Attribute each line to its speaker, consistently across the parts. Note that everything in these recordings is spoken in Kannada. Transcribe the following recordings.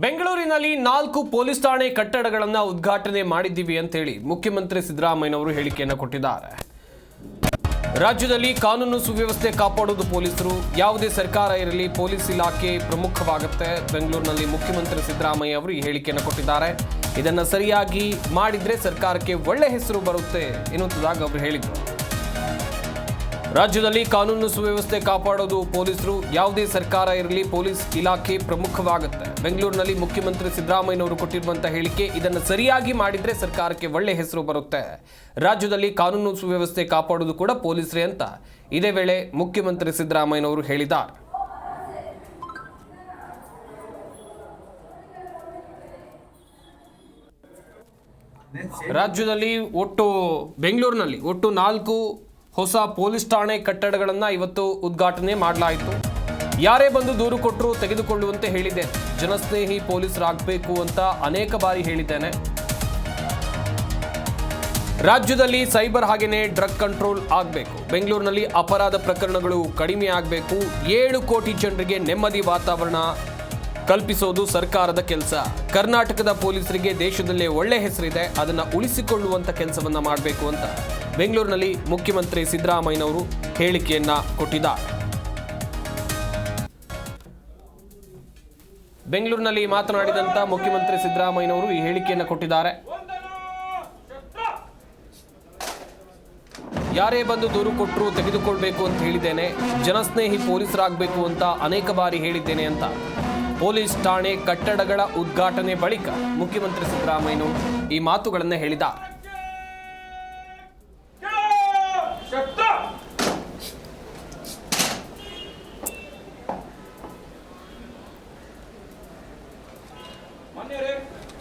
Speaker 1: ಬೆಂಗಳೂರಿನಲ್ಲಿ 4 ಪೊಲೀಸ್ ಠಾಣೆ ಕಟ್ಟಡಗಳನ್ನು ಉದ್ಘಾಟನೆ ಮಾಡಿದ್ದೀವಿ ಅಂತ ಹೇಳಿ ಮುಖ್ಯಮಂತ್ರಿ ಸಿದ್ದರಾಮಯ್ಯನವರು ಹೇಳಿಕೆಯನ್ನು ಕೊಟ್ಟಿದ್ದಾರೆ. ರಾಜ್ಯದಲ್ಲಿ ಕಾನೂನು ಸುವ್ಯವಸ್ಥೆ ಕಾಪಾಡುವುದು ಪೊಲೀಸರು, ಯಾವುದೇ ಸರ್ಕಾರ ಇರಲಿ ಪೊಲೀಸ್ ಇಲಾಖೆ ಪ್ರಮುಖವಾಗುತ್ತೆ. ಬೆಂಗಳೂರಿನಲ್ಲಿ ಮುಖ್ಯಮಂತ್ರಿ ಸಿದ್ದರಾಮಯ್ಯ ಅವರು ಈ ಹೇಳಿಕೆಯನ್ನು ಕೊಟ್ಟಿದ್ದಾರೆ. ಇದನ್ನು ಸರಿಯಾಗಿ ಮಾಡಿದ್ರೆ ಸರ್ಕಾರಕ್ಕೆ ಒಳ್ಳೆ ಹೆಸರು ಬರುತ್ತೆ ಎನ್ನುವುದಾಗಿ ಅವರು ಹೇಳಿದರು. ರಾಜ್ಯದಲ್ಲಿ ಕಾನೂನು ಸುವ್ಯವಸ್ಥೆ ಕಾಪಾಡೋದು ಪೊಲೀಸರು, ಯಾವುದೇ ಸರ್ಕಾರ ಇರಲಿ ಪೊಲೀಸ್ ಇಲಾಖೆ ಪ್ರಮುಖವಾಗುತ್ತೆ. ಬೆಂಗಳೂರಿನಲ್ಲಿ ಮುಖ್ಯಮಂತ್ರಿ ಸಿದ್ದರಾಮಯ್ಯನವರು ಕೊಟ್ಟಿರುವಂತಹ ಹೇಳಿಕೆ, ಇದನ್ನು ಸರಿಯಾಗಿ ಮಾಡಿದ್ರೆ ಸರ್ಕಾರಕ್ಕೆ ಒಳ್ಳೆ ಹೆಸರು ಬರುತ್ತೆ. ರಾಜ್ಯದಲ್ಲಿ ಕಾನೂನು ಸುವ್ಯವಸ್ಥೆ ಕಾಪಾಡೋದು ಕೂಡ ಪೊಲೀಸರೇ ಅಂತ ಇದೇ ವೇಳೆ ಮುಖ್ಯಮಂತ್ರಿ ಸಿದ್ದರಾಮಯ್ಯನವರು ಹೇಳಿದ್ದಾರೆ. ರಾಜ್ಯದಲ್ಲಿ ಬೆಂಗಳೂರಿನಲ್ಲಿ ಒಟ್ಟು 4 ಹೊಸ ಪೊಲೀಸ್ ಠಾಣೆ ಕಟ್ಟಡಗಳನ್ನು ಇವತ್ತು ಉದ್ಘಾಟನೆ ಮಾಡಲಾಯಿತು. ಯಾರೇ ಬಂದು ದೂರು ಕೊಟ್ಟರು ತೆಗೆದುಕೊಳ್ಳುವಂತೆ ಹೇಳಿದೆ. ಜನಸ್ನೇಹಿ ಪೊಲೀಸರಾಗಬೇಕು ಅಂತ ಅನೇಕ ಬಾರಿ ಹೇಳಿದ್ದೇನೆ. ರಾಜ್ಯದಲ್ಲಿ ಸೈಬರ್ ಹಾಗೆಯೇ ಡ್ರಗ್ ಕಂಟ್ರೋಲ್ ಆಗಬೇಕು. ಬೆಂಗಳೂರಿನಲ್ಲಿ ಅಪರಾಧ ಪ್ರಕರಣಗಳು ಕಡಿಮೆ ಆಗಬೇಕು. 7 ಕೋಟಿ ಜನರಿಗೆ ನೆಮ್ಮದಿ ವಾತಾವರಣ ಕಲ್ಪಿಸೋದು ಸರ್ಕಾರದ ಕೆಲಸ. ಕರ್ನಾಟಕದ ಪೊಲೀಸರಿಗೆ ದೇಶದಲ್ಲೇ ಒಳ್ಳೆ ಹೆಸರಿದೆ, ಅದನ್ನು ಉಳಿಸಿಕೊಳ್ಳುವಂಥ ಕೆಲಸವನ್ನ ಮಾಡಬೇಕು ಅಂತ ಬೆಂಗಳೂರಿನಲ್ಲಿ ಮುಖ್ಯಮಂತ್ರಿ ಸಿದ್ದರಾಮಯ್ಯನವರು ಹೇಳಿಕೆಯನ್ನ ಕೊಟ್ಟಿದ್ದಾರೆ. ಬೆಂಗಳೂರಿನಲ್ಲಿ ಮಾತನಾಡಿದಂತ ಮುಖ್ಯಮಂತ್ರಿ ಸಿದ್ದರಾಮಯ್ಯನವರು ಈ ಹೇಳಿಕೆಯನ್ನು ಕೊಟ್ಟಿದ್ದಾರೆ. ಯಾರೇ ಬಂದು ದೂರು ಕೊಟ್ಟರು ತೆಗೆದುಕೊಳ್ಬೇಕು ಅಂತ ಹೇಳಿದ್ದೇನೆ. ಜನಸ್ನೇಹಿ ಪೊಲೀಸರಾಗಬೇಕು ಅಂತ ಅನೇಕ ಬಾರಿ ಹೇಳಿದ್ದೇನೆ ಅಂತ ಪೊಲೀಸ್ ಠಾಣೆ ಕಟ್ಟಡಗಳ ಉದ್ಘಾಟನೆ ಬಳಿಕ ಮುಖ್ಯಮಂತ್ರಿ ಸಿದ್ದರಾಮಯ್ಯನವರು ಈ ಮಾತುಗಳನ್ನು ಹೇಳಿದ್ದಾರೆ.
Speaker 2: ಮಾನ್ಯರೇ,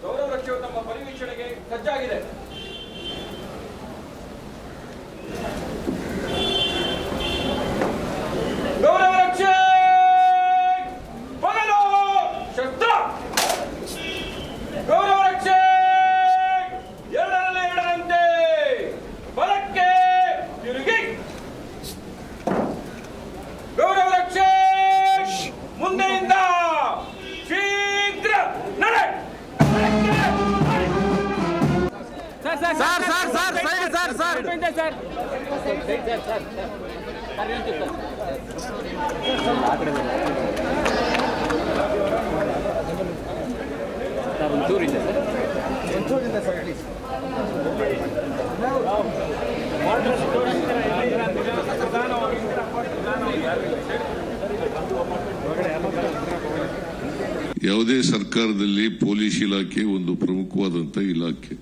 Speaker 2: ಗೌರವ ರಕ್ಷೆಯು ತಮ್ಮ ಪರಿವೀಕ್ಷಣೆಗೆ ಸಜ್ಜಾಗಿದೆ. ಗೌರವ ರಕ್ಷೆ ಬಗಲು ಶಸ್ತ್ರ. ಗೌರವ ರಕ್ಷೆ ಎರಡರಂತೆ ಬಲಕ್ಕೆ ತಿರುಗಿ. ಗೌರವ ರಕ್ಷೆ ಮುಂದೆಯಿಂದ ಶೀಘ್ರ ನಡೆ.
Speaker 3: ಯಾವುದೇ ಸರ್ಕಾರದಲ್ಲಿ ಪೊಲೀಸ್ ಇಲಾಖೆ ಒಂದು ಪ್ರಮುಖವಾದಂತಹ ಇಲಾಖೆ.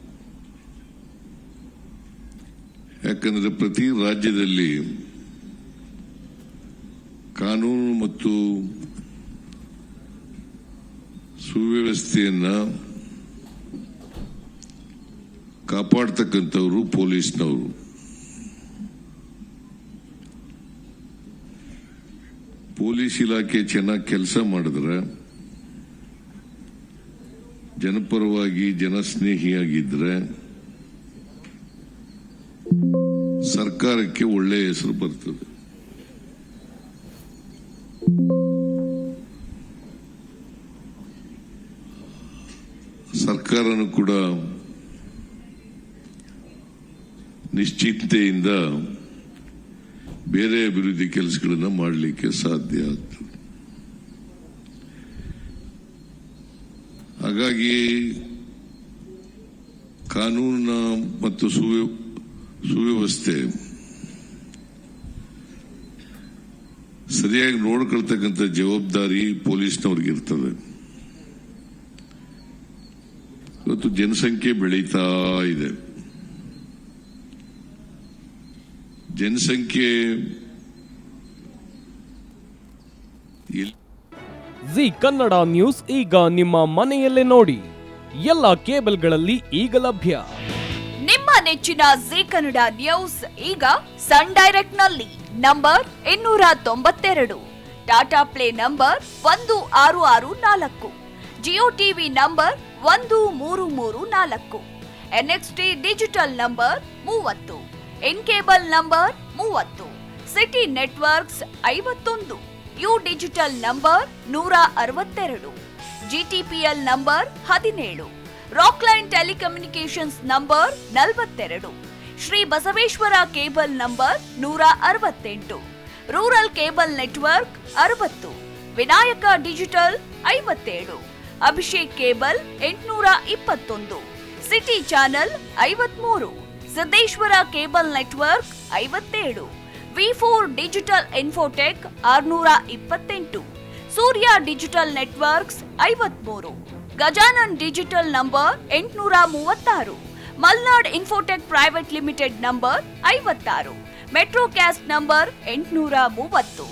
Speaker 3: ಯಾಕಂದ್ರೆ ಪ್ರತಿ ರಾಜ್ಯದಲ್ಲಿ ಕಾನೂನು ಮತ್ತು ಸುವ್ಯವಸ್ಥೆಯನ್ನ ಕಾಪಾಡ್ತಕ್ಕಂಥವರು ಪೊಲೀಸ್ನವರು. ಪೊಲೀಸ್ ಇಲಾಖೆ ಚೆನ್ನಾಗಿ ಕೆಲಸ ಮಾಡಿದ್ರೆ, ಜನಪರವಾಗಿ ಜನಸ್ನೇಹಿಯಾಗಿದ್ರೆ ಸರ್ಕಾರಕ್ಕೆ ಒಳ್ಳೆಯ ಹೆಸರು ಬರ್ತದೆ. ಸರ್ಕಾರನು ಕೂಡ ನಿಶ್ಚಿಂತೆಯಿಂದ ಬೇರೆ ಅಭಿವೃದ್ಧಿ ಕೆಲಸಗಳನ್ನು ಮಾಡಲಿಕ್ಕೆ ಸಾಧ್ಯ ಆಗ್ತದೆ. ಹಾಗಾಗಿ ಕಾನೂನಿನ ಮತ್ತು ಸುವ್ಯವಸ್ಥೆ ಸರಿಯಾಗಿ ನೋಡ್ಕೊಳ್ತಕ್ಕಂಥ ಜವಾಬ್ದಾರಿ ಪೊಲೀಸ್ನವ್ರಿಗೆ ಇರ್ತದೆ. ಇವತ್ತು ಜನಸಂಖ್ಯೆ ಬೆಳೀತಾ ಇದೆ. ಜನಸಂಖ್ಯೆ
Speaker 4: ಜಿ ಕನ್ನಡ ನ್ಯೂಸ್ ಈಗ ನಿಮ್ಮ ಮನೆಯಲ್ಲೇ ನೋಡಿ. ಎಲ್ಲ ಕೇಬಲ್ಗಳಲ್ಲಿ ಈಗ ಲಭ್ಯ.
Speaker 5: ನಿಮ್ಮ ನೆಚ್ಚಿನ ಜಿ ಕನ್ನಡ ನ್ಯೂಸ್ ಈಗ ಸನ್ ಡೈರೆಕ್ಟ್ ನಲ್ಲಿ number 292, Tata play number 1664, Jio TV number 1334, NXT digital number 30, in cable number 30, city networks 51, U digital number 162, GTPL number 17, Rockline telecommunications number 42, Shri Basaveshwara cable number 168, rural cable network 60, Vinayaka digital 57, Abhishek cable 821, city channel 53, Siddeshwara cable network 57, V4 digital Infotech 628, Surya digital networks 53, Gajanan digital number 836, Malnad infotech private limited number 56, Metrocast number 830,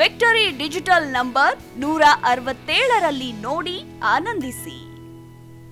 Speaker 5: victory digital number 167ರಲ್ಲಿ ನೋಡಿ ಆನಂದಿಸಿ.